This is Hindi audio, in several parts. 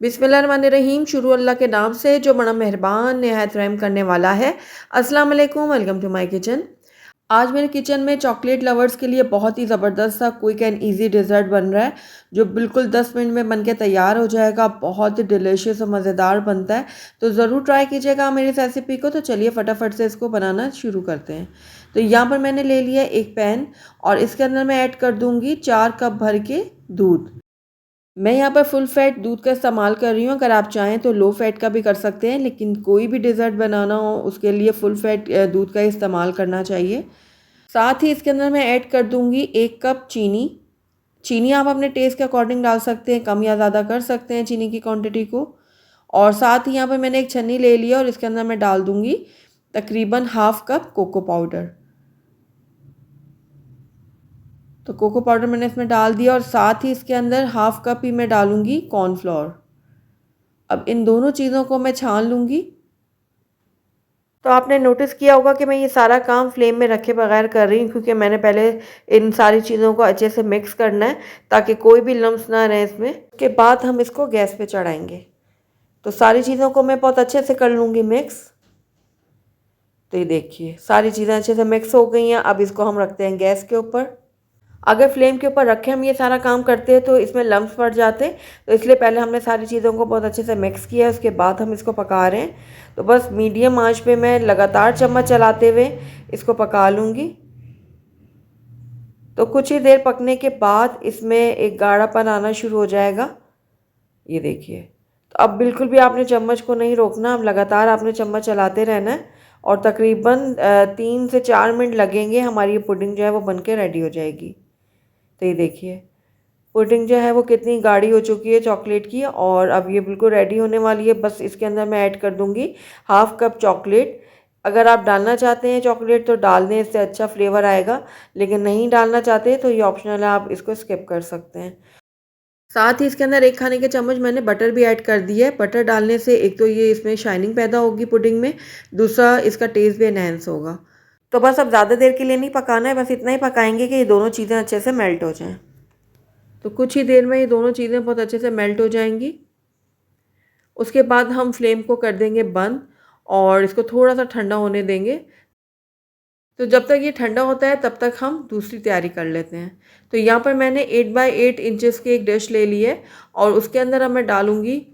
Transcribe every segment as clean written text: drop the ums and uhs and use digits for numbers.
बिस्मिल्लाहिर्रहमानिर्रहीम। शुरू अल्लाह के नाम से जो बड़ा मेहरबान नहायत रहम करने वाला है। अस्सलाम वालेकुम, वेलकम टू माय किचन। आज मेरे किचन में चॉकलेट लवर्स के लिए बहुत ही ज़बरदस्त सा क्विक एंड इजी डिज़र्ट बन रहा है, जो बिल्कुल 10 मिनट में बन के तैयार हो जाएगा। बहुत ही डिलीशियस और मज़ेदार बनता है, तो ज़रूर ट्राई कीजिएगा मेरी इस रेसिपी को। तो चलिए फटाफट से इसको बनाना शुरू करते हैं। तो यहाँ पर मैंने ले लिया एक पैन और इसके अंदर मैं ऐड कर दूँगी 4 कप भर के दूध। मैं यहाँ पर फुल फैट दूध का इस्तेमाल कर रही हूँ। अगर आप चाहें तो लो फैट का भी कर सकते हैं, लेकिन कोई भी डिज़र्ट बनाना हो उसके लिए फुल फैट दूध का इस्तेमाल करना चाहिए। साथ ही इसके अंदर मैं ऐड कर दूँगी 1 कप चीनी। चीनी आप अपने टेस्ट के अकॉर्डिंग डाल सकते हैं, कम या ज़्यादा कर सकते हैं चीनी की क्वांटिटी को। और साथ ही यहाँ पर मैंने एक छन्नी ले लिया और इसके अंदर मैं डाल दूँगी तकरीबन हाफ़ कप कोको पाउडर। तो कोको पाउडर मैंने इसमें डाल दिया और साथ ही इसके अंदर हाफ़ कप ही मैं डालूँगी कॉर्नफ्लोर। अब इन दोनों चीज़ों को मैं छान लूँगी। तो आपने नोटिस किया होगा कि मैं ये सारा काम फ्लेम में रखे बगैर कर रही हूँ, क्योंकि मैंने पहले इन सारी चीज़ों को अच्छे से मिक्स करना है ताकि कोई भी लम्स ना रहे इसमें। उसके बाद हम इसको गैस पे चढ़ाएंगे। तो सारी चीज़ों को मैं बहुत अच्छे से कर लूँगी मिक्स। तो ये देखिए सारी चीज़ें अच्छे से मिक्स हो गई हैं। अब इसको हम रखते हैं गैस के ऊपर। अगर फ्लेम के ऊपर रखे हम ये सारा काम करते हैं तो इसमें लम्स पड़ जाते, तो इसलिए पहले हमने सारी चीज़ों को बहुत अच्छे से मिक्स किया है, उसके बाद हम इसको पका रहे हैं। तो बस मीडियम आंच पे मैं लगातार चम्मच चलाते हुए इसको पका लूँगी। तो कुछ ही देर पकने के बाद इसमें एक गाढ़ापन आना शुरू हो जाएगा। ये देखिए, तो अब बिल्कुल भी आपने चम्मच को नहीं रोकना, अब लगातार आपने चम्मच चलाते रहना है और तकरीबन 3 से 4 मिनट लगेंगे, हमारी ये पुडिंग जो है वो बन के रेडी हो जाएगी। तो ये देखिए पुडिंग जो है वो कितनी गाढ़ी हो चुकी है चॉकलेट की, और अब ये बिल्कुल रेडी होने वाली है। बस इसके अंदर मैं ऐड कर दूंगी हाफ़ कप चॉकलेट। अगर आप डालना चाहते हैं चॉकलेट तो डाल दें, इससे अच्छा फ्लेवर आएगा, लेकिन नहीं डालना चाहते तो ये ऑप्शनल है, आप इसको स्किप कर सकते हैं। साथ ही इसके अंदर 1 खाने के चम्मच मैंने बटर भी ऐड कर दिया है। बटर डालने से एक तो ये इसमें शाइनिंग पैदा होगी पुडिंग में, दूसरा इसका टेस्ट भी एनहेंस होगा। तो बस अब ज़्यादा देर के लिए नहीं पकाना है, बस इतना ही पकाएंगे कि ये दोनों चीज़ें अच्छे से मेल्ट हो जाएं। तो कुछ ही देर में ये दोनों चीज़ें बहुत अच्छे से मेल्ट हो जाएंगी। उसके बाद हम फ्लेम को कर देंगे बंद और इसको थोड़ा सा ठंडा होने देंगे। तो जब तक ये ठंडा होता है तब तक हम दूसरी तैयारी कर लेते हैं। तो यहाँ पर मैंने 8 बाई 8 इंचेस की एक डिश ले ली है और उसके अंदर अब मैं डालूँगी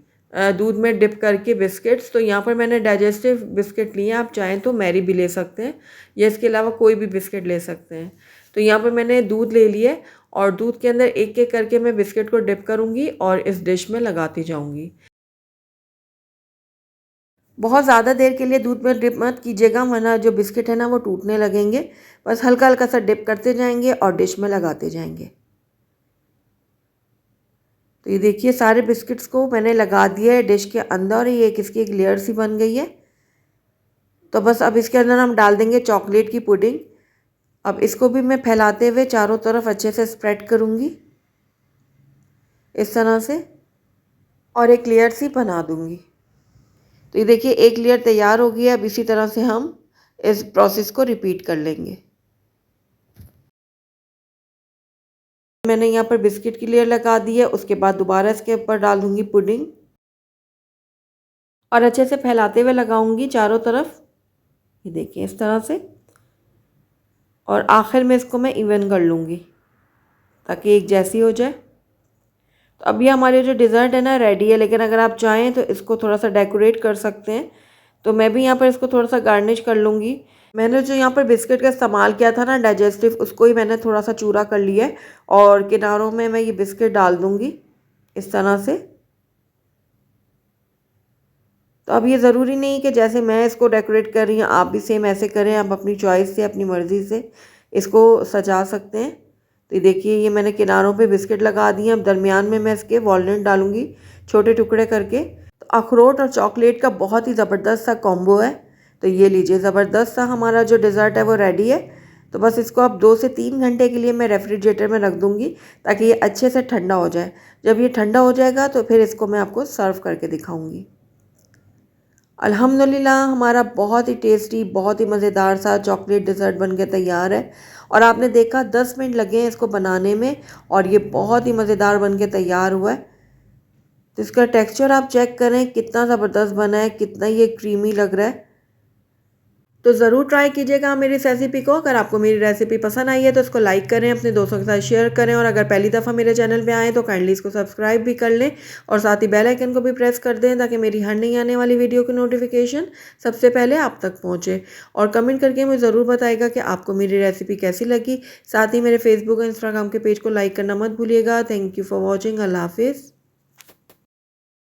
दूध में डिप करके बिस्किट्स। तो यहाँ पर मैंने डाइजेस्टिव बिस्किट लिए हैं, आप चाहें तो मैरी भी ले सकते हैं या इसके अलावा कोई भी बिस्किट ले सकते हैं। तो यहाँ पर मैंने दूध ले लिया और दूध के अंदर एक एक करके मैं बिस्किट को डिप करूँगी और इस डिश में लगाती जाऊँगी। बहुत ज़्यादा देर के लिए दूध में डिप मत कीजिएगा, वरना जो बिस्किट है ना वो टूटने लगेंगे। बस हल्का हल्का सा डिप करते जाएंगे और डिश में लगाते जाएंगे। तो ये देखिए सारे बिस्किट्स को मैंने लगा दिया है डिश के अंदर और ये इसकी एक लेयर सी बन गई है। तो बस अब इसके अंदर हम डाल देंगे चॉकलेट की पुडिंग। अब इसको भी मैं फैलाते हुए चारों तरफ अच्छे से स्प्रेड करूँगी इस तरह से, और एक लेयर सी बना दूँगी। तो ये देखिए एक लेयर तैयार हो गई है। अब इसी तरह से हम इस प्रोसेस को रिपीट कर लेंगे। मैंने यहाँ पर बिस्किट की लेयर लगा दी है, उसके बाद दोबारा इसके ऊपर डाल दूँगी पुडिंग और अच्छे से फैलाते हुए लगाऊंगी चारों तरफ। ये देखिए इस तरह से, और आखिर में इसको मैं इवन कर लूँगी ताकि एक जैसी हो जाए। तो अभी हमारी जो डिज़र्ट है ना रेडी है, लेकिन अगर आप चाहें तो इसको थोड़ा सा डेकोरेट कर सकते हैं। तो मैं भी यहाँ पर इसको थोड़ा सा गार्निश कर लूँगी। मैंने जो यहाँ पर बिस्किट का इस्तेमाल किया था ना डाइजेस्टिव, उसको ही मैंने थोड़ा सा चूरा कर लिया है और किनारों में मैं ये बिस्किट डाल दूँगी इस तरह से। तो अब ये ज़रूरी नहीं कि जैसे मैं इसको डेकोरेट कर रही हूँ आप भी सेम ऐसे करें, आप अपनी चॉइस से अपनी मर्ज़ी से इसको सजा सकते हैं। तो ये देखिए ये मैंने किनारों पे बिस्किट लगा दिए। अब दरमियान में मैं इसके वॉलनट डालूँगी छोटे टुकड़े करके। तो अखरोट और चॉकलेट का बहुत ही ज़बरदस्त सा कॉम्बो है। तो ये लीजिए ज़बरदस्त सा हमारा जो डिज़र्ट है वो रेडी है। तो बस इसको अब 2 से 3 घंटे के लिए मैं रेफ्रिजरेटर में रख दूँगी ताकि ये अच्छे से ठंडा हो जाए। जब ये ठंडा हो जाएगा तो फिर इसको मैं आपको सर्व करके दिखाऊँगी। अल्हम्दुलिल्लाह हमारा बहुत ही टेस्टी, बहुत ही मज़ेदार सा चॉकलेट डिज़र्ट बन के तैयार है। और आपने देखा 10 मिनट लगे हैं इसको बनाने में और ये बहुत ही मज़ेदार बन के तैयार हुआ है। तो इसका टेक्सचर आप चेक करें कितना ज़बरदस्त बना है, कितना ये क्रीमी लग रहा है। तो ज़रूर ट्राई कीजिएगा मेरी इस रेसिपी को। अगर आपको मेरी रेसिपी पसंद आई है तो इसको लाइक करें, अपने दोस्तों के साथ शेयर करें, और अगर पहली दफ़ा मेरे चैनल पे आएँ तो काइंडली इसको सब्सक्राइब भी कर लें और साथ ही बेल आइकन को भी प्रेस कर दें ताकि मेरी हर नई आने वाली वीडियो की नोटिफिकेशन सबसे पहले आप तक पहुँचे। और कमेंट करके मुझे ज़रूर बताइएगा कि आपको मेरी रेसिपी कैसी लगी। साथ ही मेरे फेसबुक और इंस्टाग्राम के पेज को लाइक करना मत भूलिएगा। Thank you for watching. अल्लाह हाफिज़।